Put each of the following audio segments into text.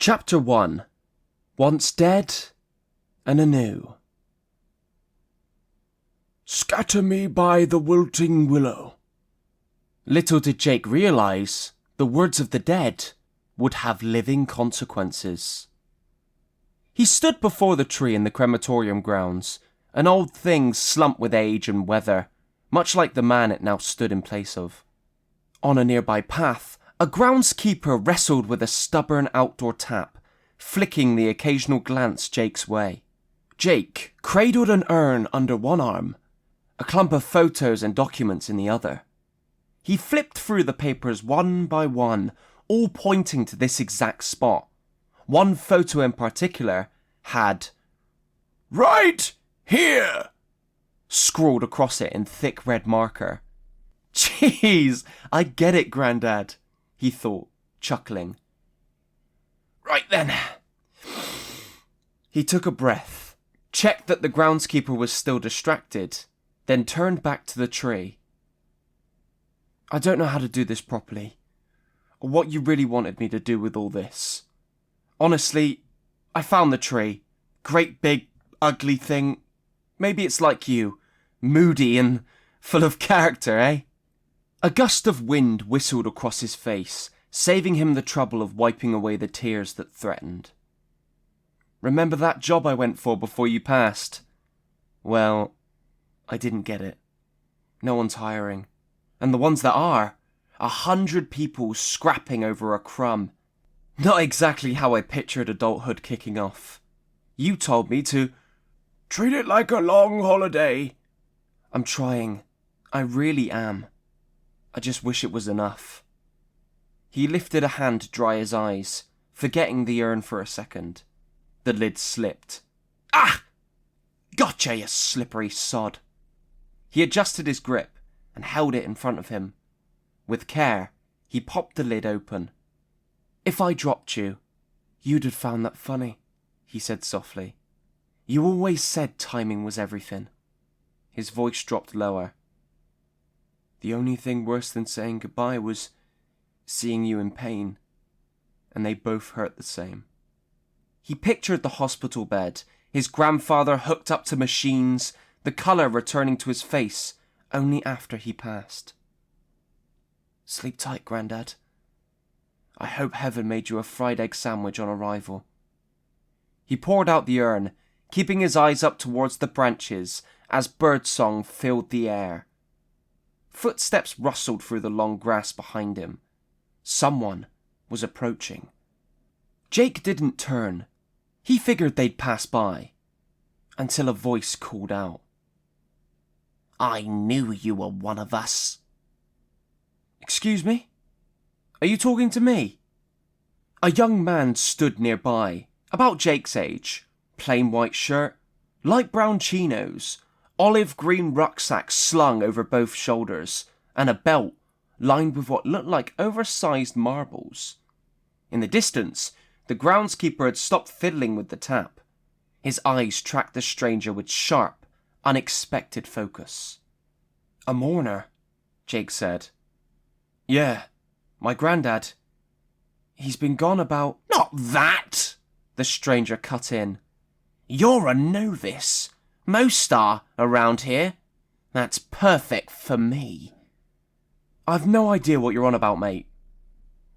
Chapter 1. Once Dead and Anew. Scatter me by the wilting willow. Little did Jake realise the words of the dead would have living consequences. He stood before the tree in the crematorium grounds, an old thing slumped with age and weather, much like the man it now stood in place of. On a nearby path, a groundskeeper wrestled with a stubborn outdoor tap, flicking the occasional glance Jake's way. Jake cradled an urn under one arm, a clump of photos and documents in the other. He flipped through the papers one by one, all pointing to this exact spot. One photo in particular had "Right here!" scrawled across it in thick red marker. "Jeez, I get it, Grandad," he thought, chuckling. "Right then." He took a breath, checked that the groundskeeper was still distracted, then turned back to the tree. "I don't know how to do this properly, or what you really wanted me to do with all this. Honestly, I found the tree. Great big, ugly thing. Maybe it's like you, moody and full of character, eh?" A gust of wind whistled across his face, saving him the trouble of wiping away the tears that threatened. "Remember that job I went for before you passed? Well, I didn't get it. No one's hiring. And the ones that are, 100 people scrapping over a crumb. Not exactly how I pictured adulthood kicking off. You told me to Treat it like a long holiday. I'm trying. I really am. I just wish it was enough." He lifted a hand to dry his eyes, forgetting the urn for a second. The lid slipped. "Ah! Gotcha, you slippery sod." He adjusted his grip and held it in front of him. With care, he popped the lid open. "If I dropped you, you'd have found that funny," he said softly. "You always said timing was everything." His voice dropped lower. "The only thing worse than saying goodbye was seeing you in pain, and they both hurt the same." He pictured the hospital bed, his grandfather hooked up to machines, the colour returning to his face only after he passed. "Sleep tight, Grandad. I hope heaven made you a fried egg sandwich on arrival." He poured out the urn, keeping his eyes up towards the branches as birdsong filled the air. Footsteps rustled through the long grass behind him. Someone was approaching. Jake didn't turn. He figured they'd pass by, until a voice called out. "I knew you were one of us." "Excuse me? Are you talking to me?" A young man stood nearby, about Jake's age, plain white shirt, light brown chinos, olive green rucksack slung over both shoulders, and a belt lined with what looked like oversized marbles. In the distance, the groundskeeper had stopped fiddling with the tap. His eyes tracked the stranger with sharp, unexpected focus. "A mourner," Jake said. "Yeah, my Grandad. He's been gone about—" "Not that!" the stranger cut in. "You're a novice. Most are around here. That's perfect for me." "I've no idea what you're on about, mate."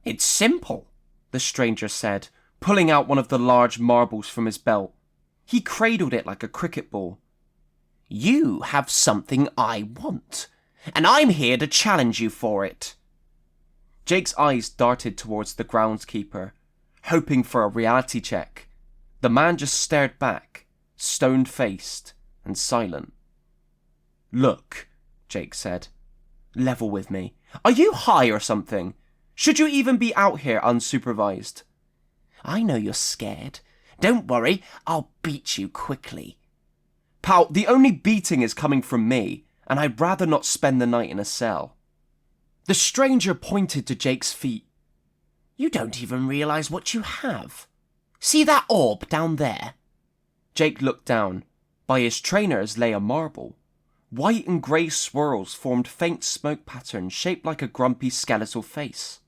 "It's simple," the stranger said, pulling out one of the large marbles from his belt. He cradled it like a cricket ball. "You have something I want, and I'm here to challenge you for it." Jake's eyes darted towards the groundskeeper, hoping for a reality check. The man just stared back, stone-faced and silent. "Look," Jake said. "Level with me. Are you high or something? Should you even be out here unsupervised?" "I know you're scared. Don't worry, I'll beat you quickly." "Pal, the only beating is coming from me, and I'd rather not spend the night in a cell." The stranger pointed to Jake's feet. "You don't even realise what you have. See that orb down there?" Jake looked down. By his trainers lay a marble. White and grey swirls formed faint smoke patterns shaped like a grumpy skeletal face.